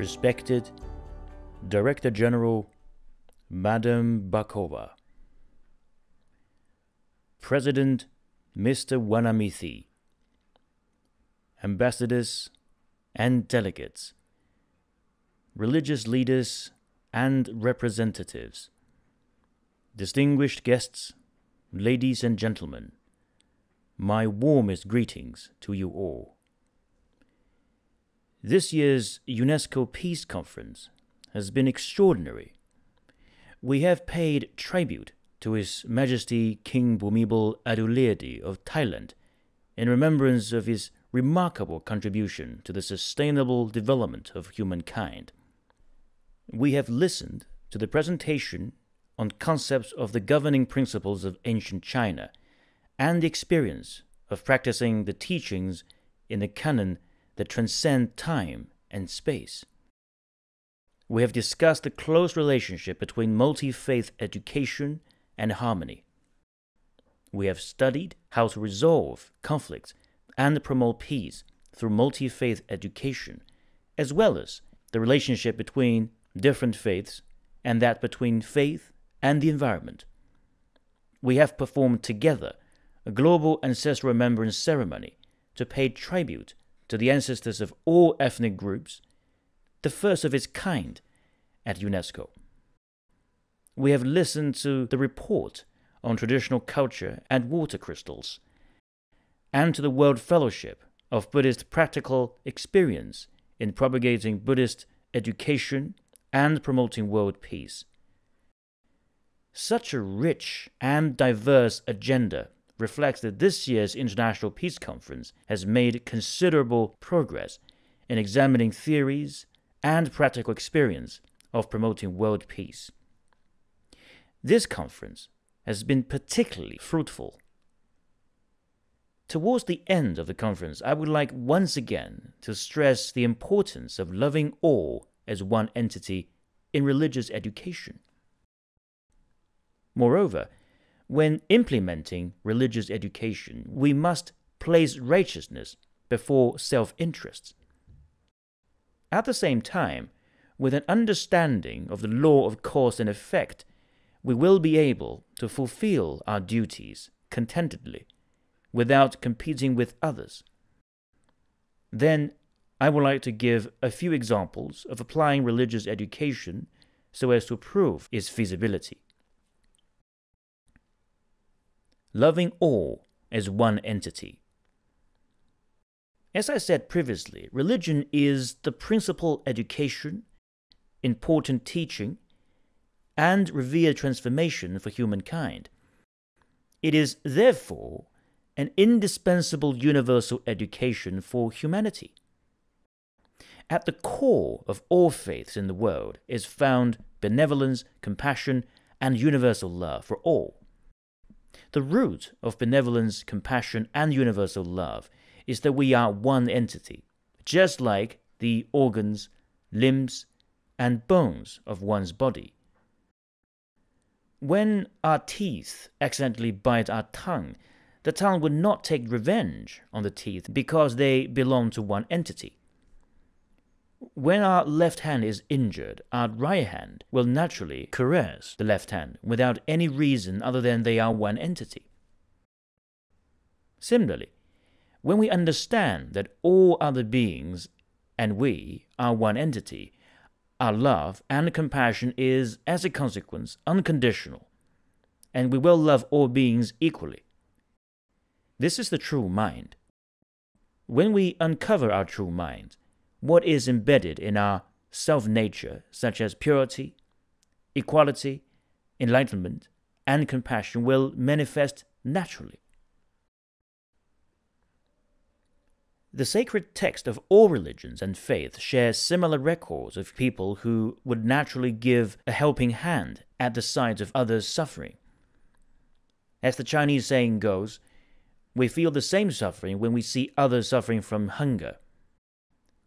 Respected Director General Madam Bakova, President Mr. Wanamithi, ambassadors and delegates, religious leaders and representatives, distinguished guests, ladies and gentlemen, my warmest greetings to you all. This year's UNESCO Peace Conference has been extraordinary. We have paid tribute to His Majesty King Bhumibol Adulyadej of Thailand in remembrance of his remarkable contribution to the sustainable development of humankind. We have listened to the presentation on concepts of the governing principles of ancient China and the experience of practicing the teachings in the canon that transcend time and space. We have discussed the close relationship between multi-faith education and harmony. We have studied how to resolve conflicts and promote peace through multi-faith education, as well as the relationship between different faiths and that between faith and the environment. We have performed together a global ancestral remembrance ceremony to pay tribute to the ancestors of all ethnic groups, the first of its kind at UNESCO. We have listened to the report on traditional culture and water crystals, and to the World Fellowship of Buddhist Practical Experience in propagating Buddhist education and promoting world peace. Such a rich and diverse agenda reflects that this year's International Peace Conference has made considerable progress in examining theories and practical experience of promoting world peace. This conference has been particularly fruitful. Towards the end of the conference, I would like once again to stress the importance of loving all as one entity in religious education. Moreover, when implementing religious education, we must place righteousness before self-interest. At the same time, with an understanding of the law of cause and effect, we will be able to fulfill our duties contentedly, without competing with others. Then, I would like to give a few examples of applying religious education so as to prove its feasibility. Loving all as one entity. As I said previously, religion is the principal education, important teaching, and revered transformation for humankind. It is, therefore, an indispensable universal education for humanity. At the core of all faiths in the world is found benevolence, compassion, and universal love for all. The root of benevolence, compassion, and universal love is that we are one entity, just like the organs, limbs, and bones of one's body. When our teeth accidentally bite our tongue, the tongue would not take revenge on the teeth because they belong to one entity. When our left hand is injured, our right hand will naturally caress the left hand without any reason other than they are one entity. Similarly, when we understand that all other beings and we are one entity, our love and compassion is, as a consequence, unconditional, and we will love all beings equally. This is the true mind. When we uncover our true mind, what is embedded in our self-nature, such as purity, equality, enlightenment, and compassion, will manifest naturally. The sacred text of all religions and faiths shares similar records of people who would naturally give a helping hand at the sight of others suffering. As the Chinese saying goes, we feel the same suffering when we see others suffering from hunger.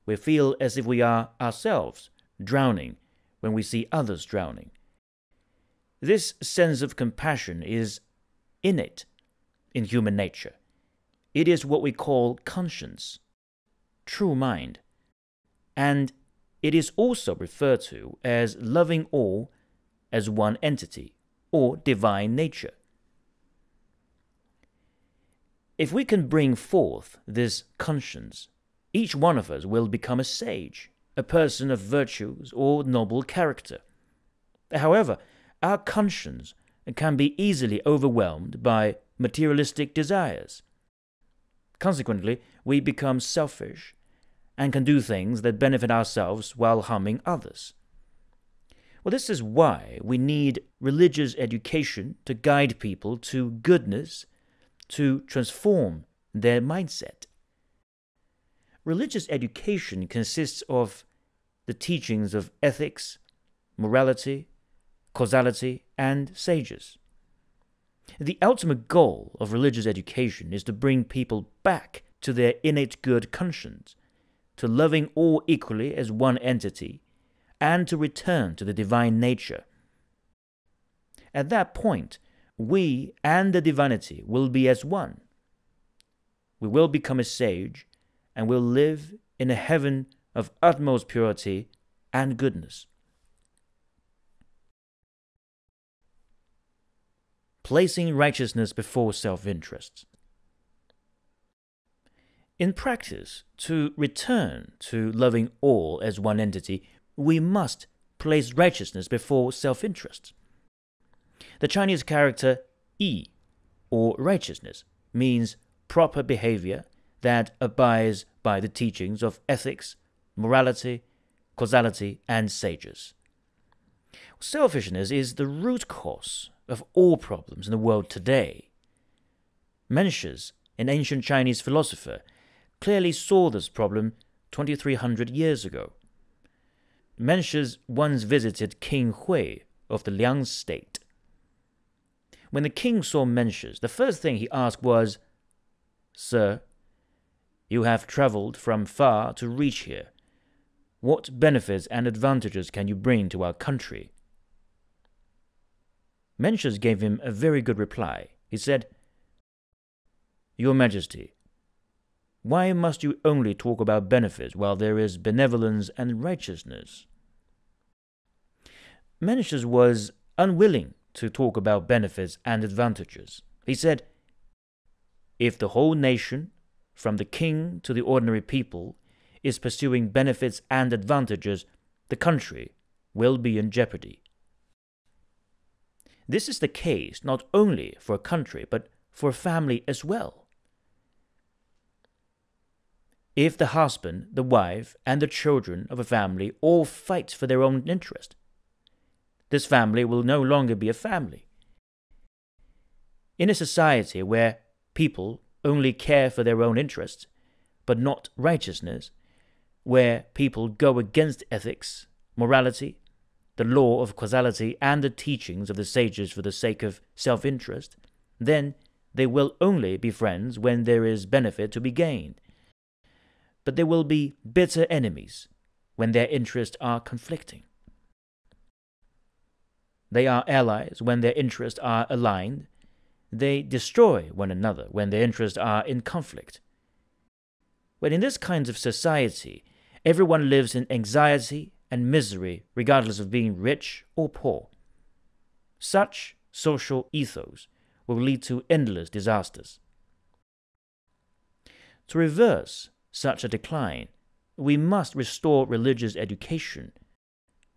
We feel as if we are ourselves drowning when we see others drowning. This sense of compassion is innate in human nature. It is what we call conscience, true mind, and it is also referred to as loving all as one entity, or divine nature. If we can bring forth this conscience, each one of us will become a sage, a person of virtues or noble character. However, our conscience can be easily overwhelmed by materialistic desires. Consequently, we become selfish and can do things that benefit ourselves while harming others. Well, this is why we need religious education to guide people to goodness, to transform their mindset. Religious education consists of the teachings of ethics, morality, causality, and sages. The ultimate goal of religious education is to bring people back to their innate good conscience, to loving all equally as one entity, and to return to the divine nature. At that point, we and the divinity will be as one. We will become a sage and will live in a heaven of utmost purity and goodness. Placing righteousness before self-interest. In practice, to return to loving all as one entity, we must place righteousness before self-interest. The Chinese character yi, or righteousness, means proper behavior that abides by the teachings of ethics, morality, causality, and sages. Selfishness is the root cause of all problems in the world today. Mencius, an ancient Chinese philosopher, clearly saw this problem 2,300 years ago. Mencius once visited King Hui of the Liang state. When the king saw Mencius, the first thing he asked was, "Sir, you have traveled from far to reach here. What benefits and advantages can you bring to our country?" Mencius gave him a very good reply. He said, "Your Majesty, why must you only talk about benefits while there is benevolence and righteousness?" Mencius was unwilling to talk about benefits and advantages. He said, "If the whole nation, from the king to the ordinary people, is pursuing benefits and advantages, the country will be in jeopardy." This is the case not only for a country, but for a family as well. If the husband, the wife, and the children of a family all fight for their own interest, this family will no longer be a family. In a society where people only care for their own interests, but not righteousness, where people go against ethics, morality, the law of causality, and the teachings of the sages for the sake of self-interest, then they will only be friends when there is benefit to be gained. But they will be bitter enemies when their interests are conflicting. They are allies when their interests are aligned. They destroy one another when their interests are in conflict. When in this kind of society, everyone lives in anxiety and misery regardless of being rich or poor, such social ethos will lead to endless disasters. To reverse such a decline, we must restore religious education,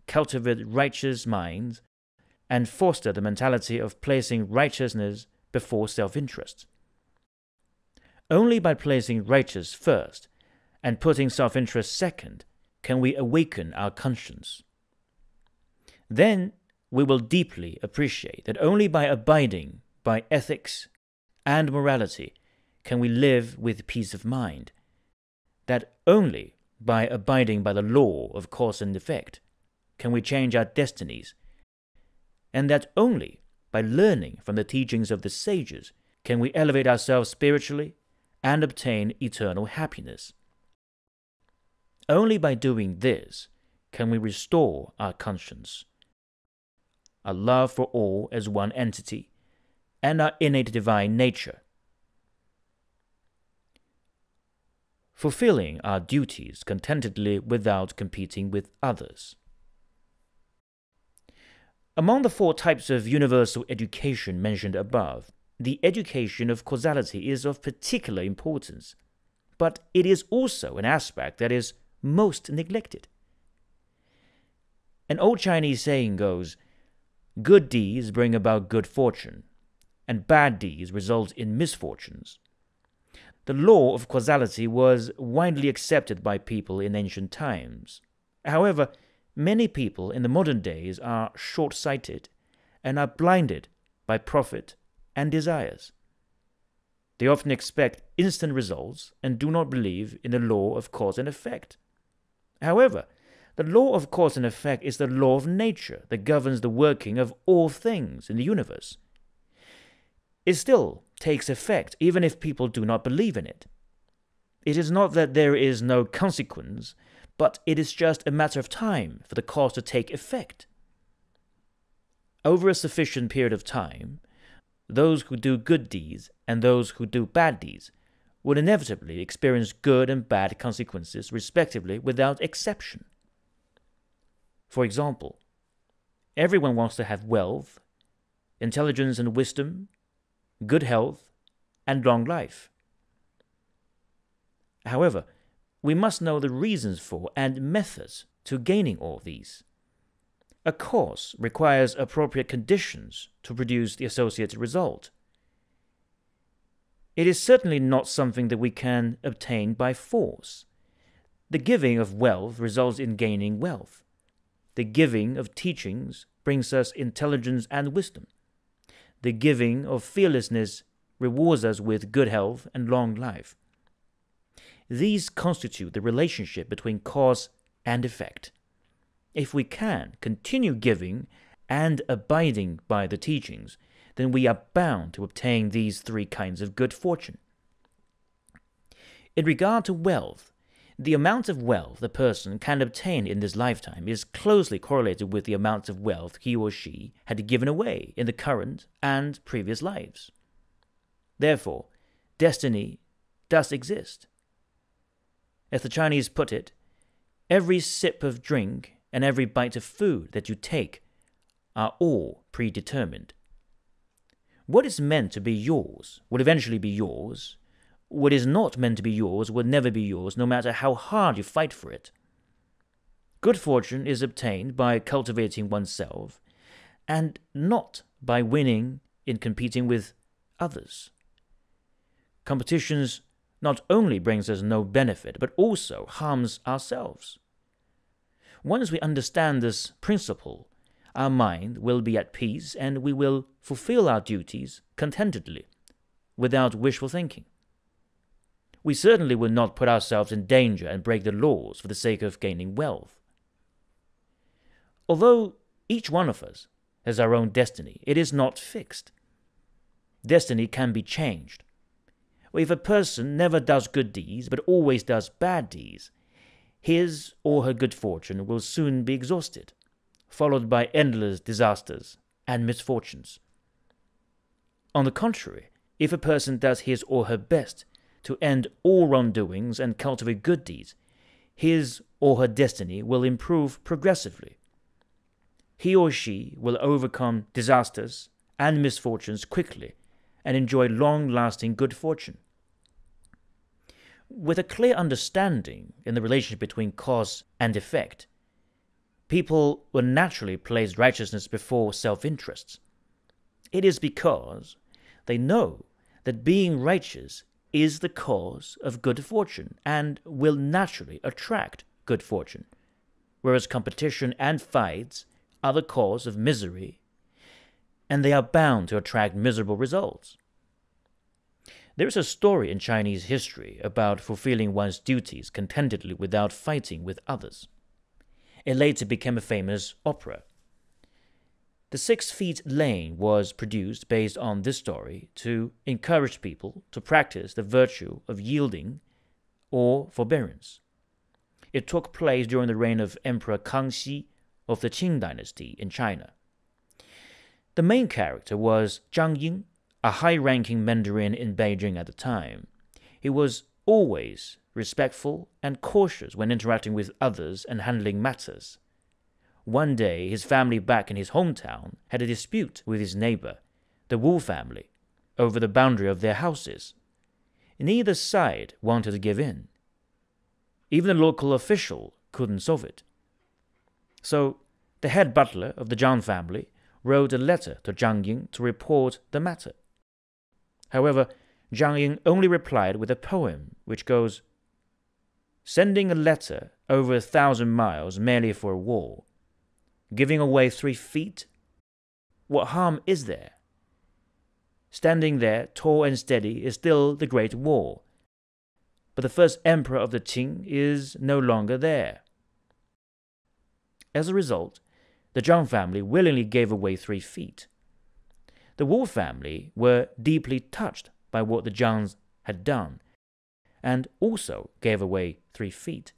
cultivate righteous minds, and foster the mentality of placing righteousness before self-interest. Only by placing righteous first and putting self-interest second can we awaken our conscience. Then we will deeply appreciate that only by abiding by ethics and morality can we live with peace of mind, that only by abiding by the law of cause and effect can we change our destinies, and that only by learning from the teachings of the sages can we elevate ourselves spiritually and obtain eternal happiness. Only by doing this can we restore our conscience, our love for all as one entity, and our innate divine nature. fulfilling our duties contentedly without competing with others. Among the 4 types of universal education mentioned above, the education of causality is of particular importance, but it is also an aspect that is most neglected. An old Chinese saying goes, "Good deeds bring about good fortune, and bad deeds result in misfortunes." The law of causality was widely accepted by people in ancient times. However, many people in the modern days are short-sighted and are blinded by profit and desires. They often expect instant results and do not believe in the law of cause and effect. However, the law of cause and effect is the law of nature that governs the working of all things in the universe. It still takes effect even if people do not believe in it. It is not that there is no consequence, but it is just a matter of time for the cause to take effect. Over a sufficient period of time, those who do good deeds and those who do bad deeds will inevitably experience good and bad consequences respectively without exception. For example, everyone wants to have wealth, intelligence and wisdom, good health, and long life. However, we must know the reasons for and methods to gaining all these. A cause requires appropriate conditions to produce the associated result. It is certainly not something that we can obtain by force. The giving of wealth results in gaining wealth. The giving of teachings brings us intelligence and wisdom. The giving of fearlessness rewards us with good health and long life. These constitute the relationship between cause and effect. If we can continue giving and abiding by the teachings, then we are bound to obtain these 3 kinds of good fortune. In regard to wealth, the amount of wealth a person can obtain in this lifetime is closely correlated with the amount of wealth he or she had given away in the current and previous lives. Therefore, destiny does exist. As the Chinese put it, every sip of drink and every bite of food that you take are all predetermined. What is meant to be yours will eventually be yours. What is not meant to be yours will never be yours, no matter how hard you fight for it. Good fortune is obtained by cultivating oneself, and not by winning in competing with others. Competitions not only brings us no benefit, but also harms ourselves. Once we understand this principle, our mind will be at peace and we will fulfill our duties contentedly, without wishful thinking. We certainly will not put ourselves in danger and break the laws for the sake of gaining wealth. Although each one of us has our own destiny, it is not fixed. Destiny can be changed. If a person never does good deeds but always does bad deeds, his or her good fortune will soon be exhausted, followed by endless disasters and misfortunes. On the contrary, if a person does his or her best to end all wrongdoings and cultivate good deeds, his or her destiny will improve progressively. He or she will overcome disasters and misfortunes quickly and enjoy long-lasting good fortune. With a clear understanding in the relationship between cause and effect, people will naturally place righteousness before self-interests. It is because they know that being righteous is the cause of good fortune and will naturally attract good fortune, whereas competition and fights are the cause of misery, and they are bound to attract miserable results. There is a story in Chinese history about fulfilling one's duties contentedly without fighting with others. It later became a famous opera. The 6 Feet Lane was produced based on this story to encourage people to practice the virtue of yielding or forbearance. It took place during the reign of Emperor Kangxi of the Qing dynasty in China. The main character was Zhang Ying, a high-ranking mandarin in Beijing at the time. He was always respectful, and cautious when interacting with others and handling matters. One day, his family back in his hometown had a dispute with his neighbor, the Wu family, over the boundary of their houses. Neither side wanted to give in. Even the local official couldn't solve it. So, the head butler of the Zhang family wrote a letter to Zhang Ying to report the matter. However, Zhang Ying only replied with a poem which goes, "Sending a letter over 1,000 miles merely for a war, giving away 3 feet? What harm is there? Standing there tall and steady is still the Great Wall, but the first emperor of the Qing is no longer there." As a result, the Zhang family willingly gave away 3 feet. The Wu family were deeply touched by what the Zhangs had done, and also gave away 3 feet.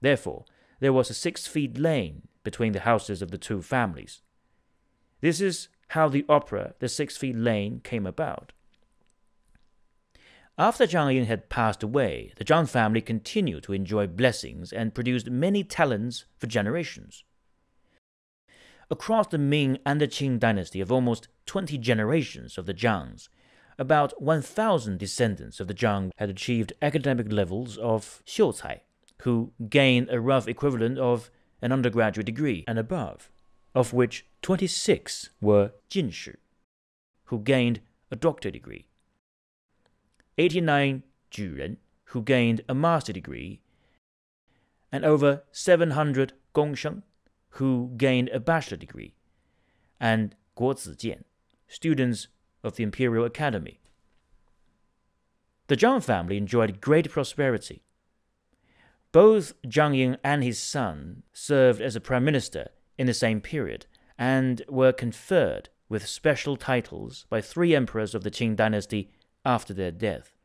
Therefore, there was a 6-feet lane between the houses of the two families. This is how the opera The 6-Feet Lane came about. After Zhang Ying had passed away, the Zhang family continued to enjoy blessings and produced many talents for generations. Across the Ming and the Qing dynasty of almost 20 generations of the Zhangs, about 1,000 descendants of the Zhang had achieved academic levels of xiucai, who gained a rough equivalent of an undergraduate degree and above, of which 26 were jinshi, who gained a doctorate degree, 89 juren, who gained a master's degree, and over 700 gongsheng, who gained a bachelor degree, and guozijian, students of the Imperial Academy. The Zhang family enjoyed great prosperity. Both Zhang Ying and his son served as a prime minister in the same period and were conferred with special titles by 3 emperors of the Qing dynasty after their death.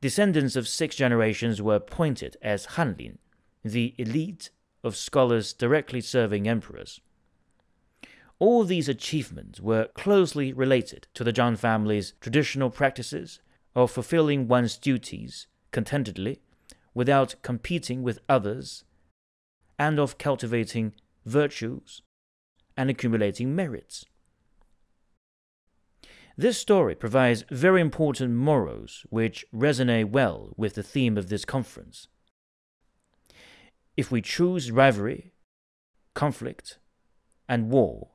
Descendants of 6 generations were appointed as hanlin, the elite of scholars directly serving emperors. All these achievements were closely related to the Zhang family's traditional practices of fulfilling one's duties contentedly without competing with others, and of cultivating virtues and accumulating merits. This story provides very important morals which resonate well with the theme of this conference. If we choose rivalry, conflict, and war,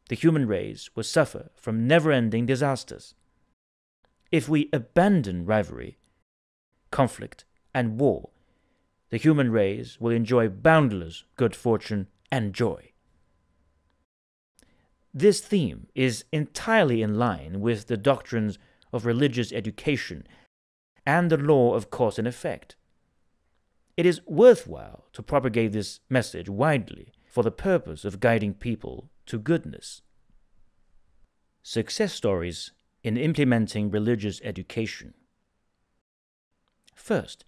the human race will suffer from never-ending disasters. If we abandon rivalry, conflict, and war, the human race will enjoy boundless good fortune and joy. This theme is entirely in line with the doctrines of religious education and the law of cause and effect. It is worthwhile to propagate this message widely for the purpose of guiding people to goodness. Success stories in implementing religious education. First,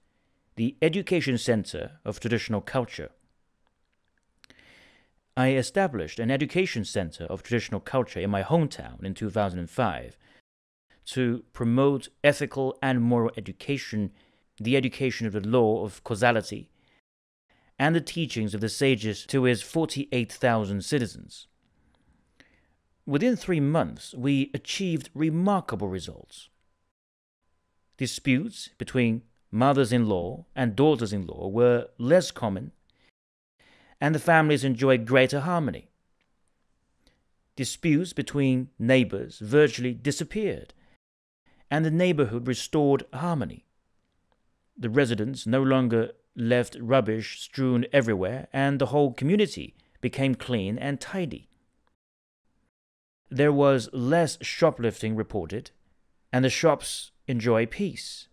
the Education Center of Traditional Culture. I established an Education Center of Traditional Culture in my hometown in 2005 to promote ethical and moral education, the education of the law of causality, and the teachings of the sages to its 48,000 citizens. Within 3 months, we achieved remarkable results. Disputes between mothers-in-law and daughters-in-law were less common, and the families enjoyed greater harmony. Disputes between neighbors virtually disappeared, and the neighborhood restored harmony. The residents no longer left rubbish strewn everywhere, and the whole community became clean and tidy. There was less shoplifting reported, and the shops enjoy peace.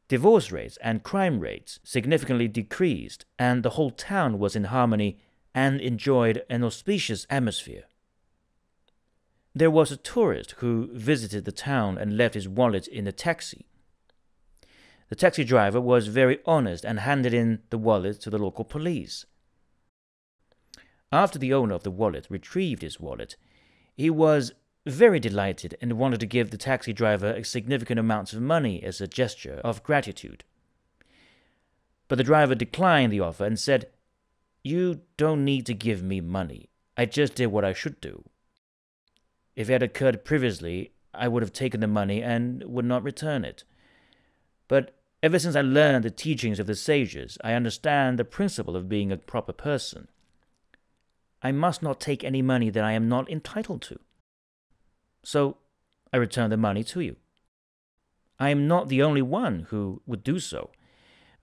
Divorce rates and crime rates significantly decreased, and the whole town was in harmony and enjoyed an auspicious atmosphere. There was a tourist who visited the town and left his wallet in a taxi. The taxi driver was very honest and handed in the wallet to the local police. After the owner of the wallet retrieved his wallet, he was very delighted and wanted to give the taxi driver a significant amount of money as a gesture of gratitude. But the driver declined the offer and said, "You don't need to give me money. I just did what I should do. If it had occurred previously, I would have taken the money and would not return it. But ever since I learned the teachings of the sages, I understand the principle of being a proper person. I must not take any money that I am not entitled to. So I return the money to you. I am not the only one who would do so,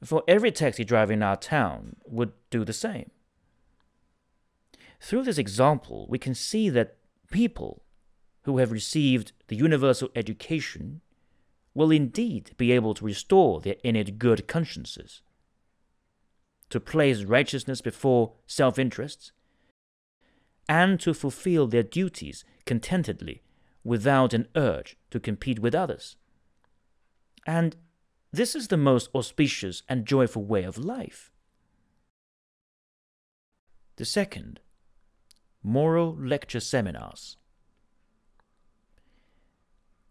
for every taxi driver in our town would do the same." Through this example, we can see that people who have received the universal education will indeed be able to restore their innate good consciences, to place righteousness before self-interests, and to fulfill their duties contentedly without an urge to compete with others. And this is the most auspicious and joyful way of life. The second, moral lecture seminars.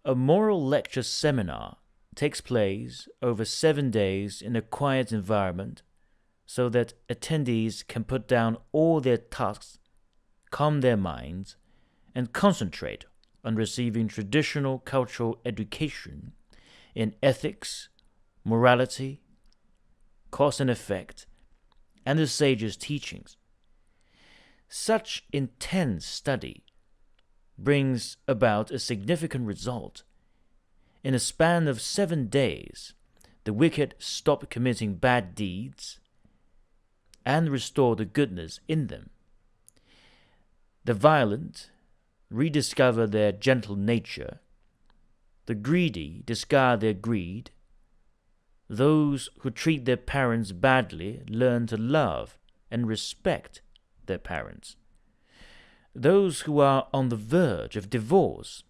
A moral lecture seminar takes place over 7 days in a quiet environment so that attendees can put down all their tasks, calm their minds, and concentrate on receiving traditional cultural education in ethics, morality, cause and effect, and the sages' teachings. Such intense study brings about a significant result. In a span of 7 days, the wicked stop committing bad deeds and restore the goodness in them. The violent rediscover their gentle nature. The greedy discard their greed. Those who treat their parents badly learn to love and respect their parents. Those who are on the verge of divorce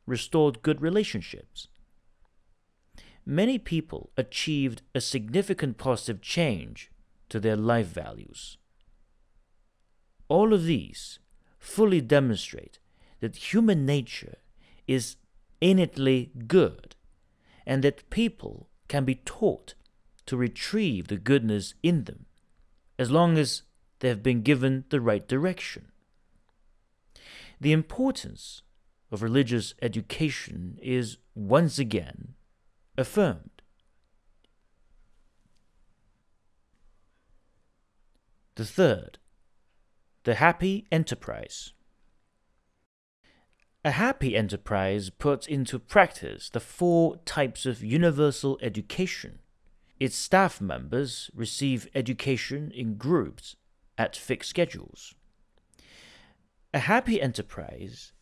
restored good relationships. Many people achieved a significant positive change to their life values. All of these fully demonstrate that human nature is innately good and that people can be taught to retrieve the goodness in them as long as they have been given the right direction. The importance of religious education is once again affirmed. The third, the happy enterprise. A happy enterprise puts into practice the 4 types of universal education. Its staff members receive education in groups at fixed schedules. A happy enterprise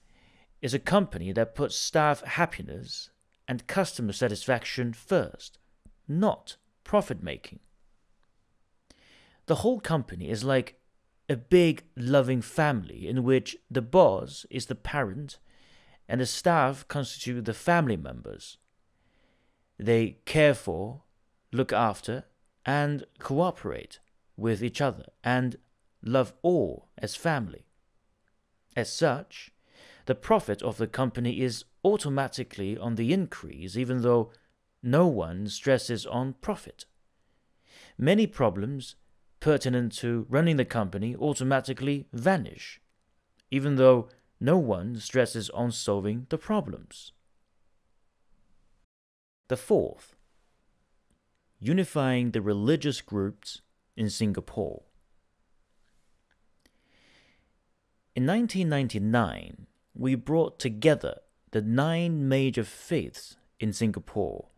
is a company that puts staff happiness and customer satisfaction first, not profit-making. The whole company is like a big, loving family in which the boss is the parent and the staff constitute the family members. They care for, look after, and cooperate with each other and love all as family. As such, the profit of the company is automatically on the increase even though no one stresses on profit. Many problems pertinent to running the company automatically vanish, even though no one stresses on solving the problems. The fourth, unifying the religious groups in Singapore. In 1999, we brought together the 9 major faiths in Singapore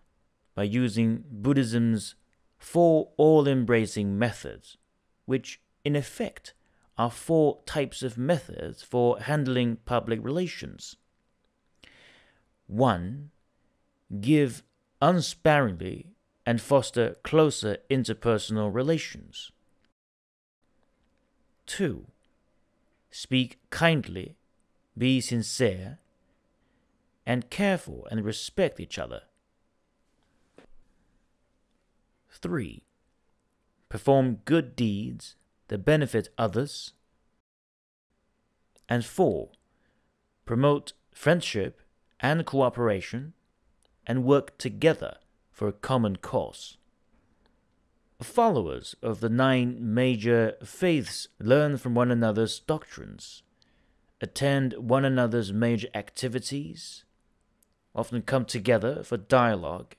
by using Buddhism's 4 all-embracing methods, which in effect are 4 types of methods for handling public relations. 1. Give unsparingly and foster closer interpersonal relations. 2. Speak kindly, be sincere, and care for and respect each other. 3. Perform good deeds that benefit others. And 4. Promote friendship and cooperation, and work together for a common cause. Followers of the 9 major faiths learn from one another's doctrines, attend one another's major activities, often come together for dialogue,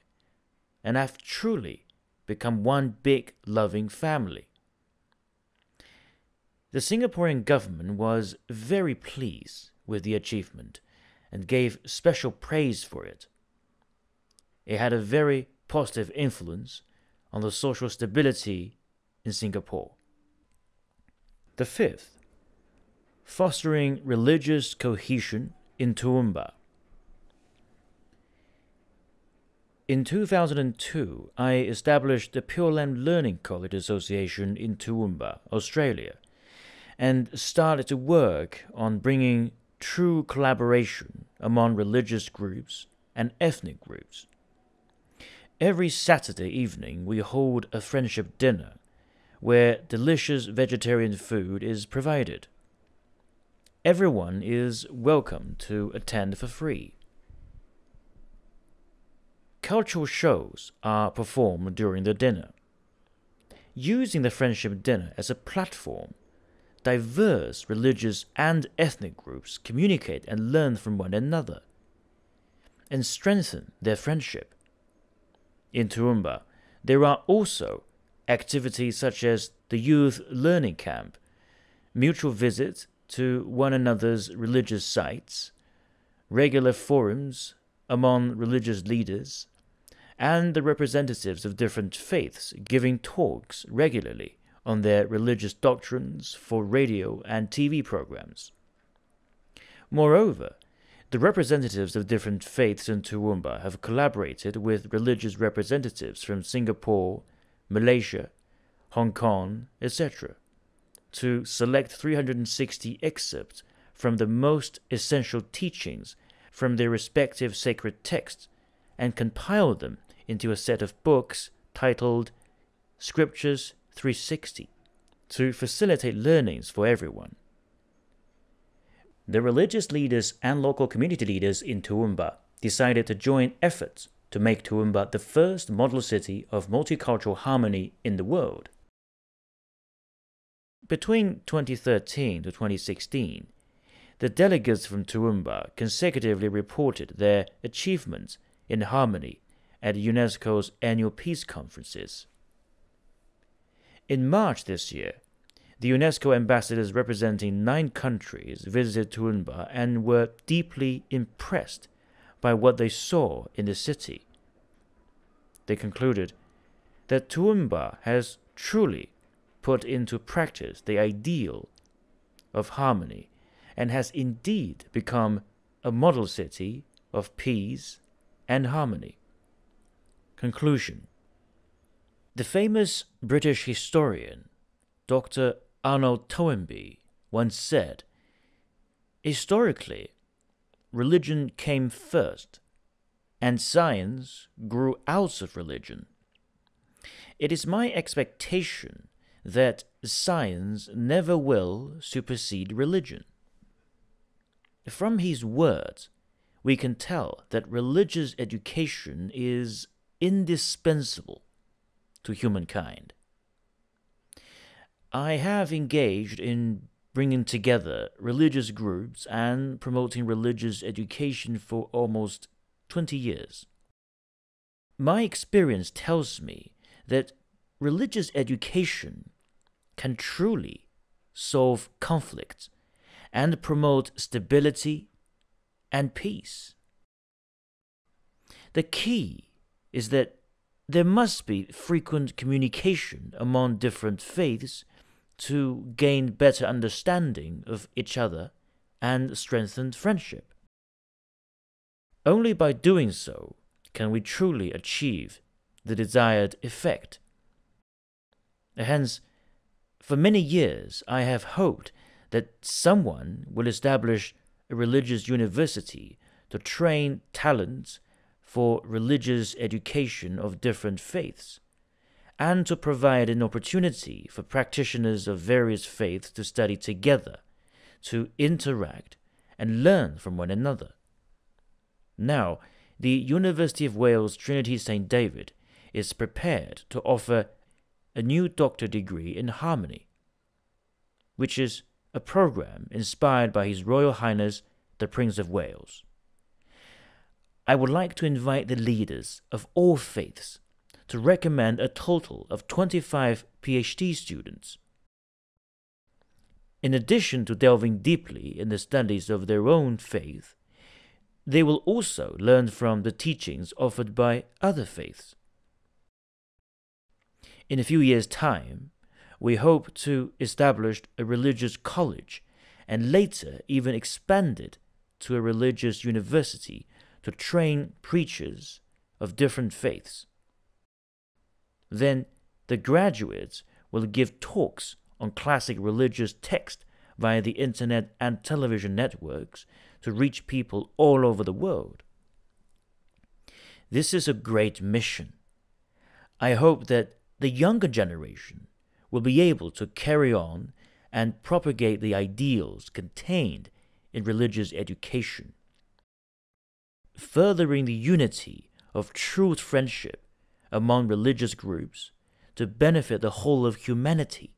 and have truly become one big loving family. The Singaporean government was very pleased with the achievement and gave special praise for it. It had a very positive influence on the social stability in Singapore. The 5th, fostering religious cohesion in Toowoomba. In 2002, I established the Pure Land Learning College Association in Toowoomba, Australia, and started to work on bringing true collaboration among religious groups and ethnic groups. Every Saturday evening, we hold a friendship dinner where delicious vegetarian food is provided. Everyone is welcome to attend for free. Cultural shows are performed during the dinner. Using the friendship dinner as a platform, diverse religious and ethnic groups communicate and learn from one another and strengthen their friendship. In Toowoomba, there are also activities such as the Youth Learning Camp, mutual visits to one another's religious sites, regular forums among religious leaders, and the representatives of different faiths giving talks regularly on their religious doctrines for radio and TV programs. Moreover, the representatives of different faiths in Toowoomba have collaborated with religious representatives from Singapore, Malaysia, Hong Kong, etc., to select 360 excerpts from the most essential teachings from their respective sacred texts and compile them into a set of books titled Scriptures 360 to facilitate learnings for everyone. The religious leaders and local community leaders in Toowoomba decided to join efforts to make Toowoomba the first model city of multicultural harmony in the world. Between 2013 to 2016, the delegates from Toowoomba consecutively reported their achievements in harmony at UNESCO's annual peace conferences. In March this year, the UNESCO ambassadors representing 9 countries visited Toowoomba and were deeply impressed by what they saw in the city. They concluded that Toowoomba has truly put into practice the ideal of harmony and has indeed become a model city of peace and harmony. Conclusion. The famous British historian Dr. Arnold Toynbee once said, "Historically, religion came first, and science grew out of religion. It is my expectation that science never will supersede religion." From his words, we can tell that religious education is indispensable to humankind. I have engaged in bringing together religious groups and promoting religious education for almost 20 years. My experience tells me that religious education can truly solve conflicts and promote stability and peace. The key is that there must be frequent communication among different faiths to gain better understanding of each other and strengthen friendship. Only by doing so can we truly achieve the desired effect. Hence, for many years I have hoped that someone will establish a religious university to train talents for religious education of different faiths, and to provide an opportunity for practitioners of various faiths to study together, to interact and learn from one another. Now, the University of Wales Trinity St. David is prepared to offer a new doctor degree in harmony, which is a program inspired by His Royal Highness the Prince of Wales. I would like to invite the leaders of all faiths to recommend a total of 25 PhD students. In addition to delving deeply in the studies of their own faith, they will also learn from the teachings offered by other faiths. In a few years' time, we hope to establish a religious college and later even expand it to a religious university to train preachers of different faiths. Then the graduates will give talks on classic religious text via the internet and television networks to reach people all over the world. This is a great mission. I hope that the younger generation will be able to carry on and propagate the ideals contained in religious education, furthering the unity of true friendship among religious groups to benefit the whole of humanity.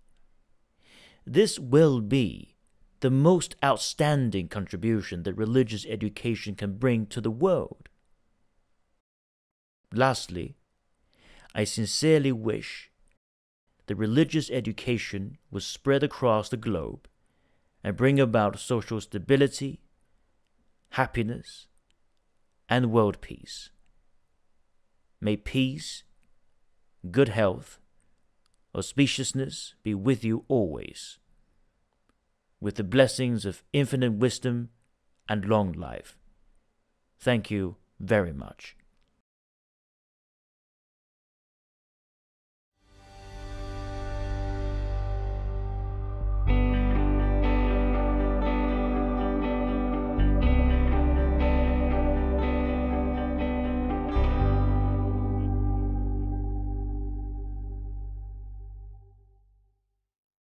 This will be the most outstanding contribution that religious education can bring to the world. Lastly, I sincerely wish that religious education will spread across the globe and bring about social stability, happiness, and world peace. May peace, good health, auspiciousness be with you always, with the blessings of infinite wisdom and long life. Thank you very much.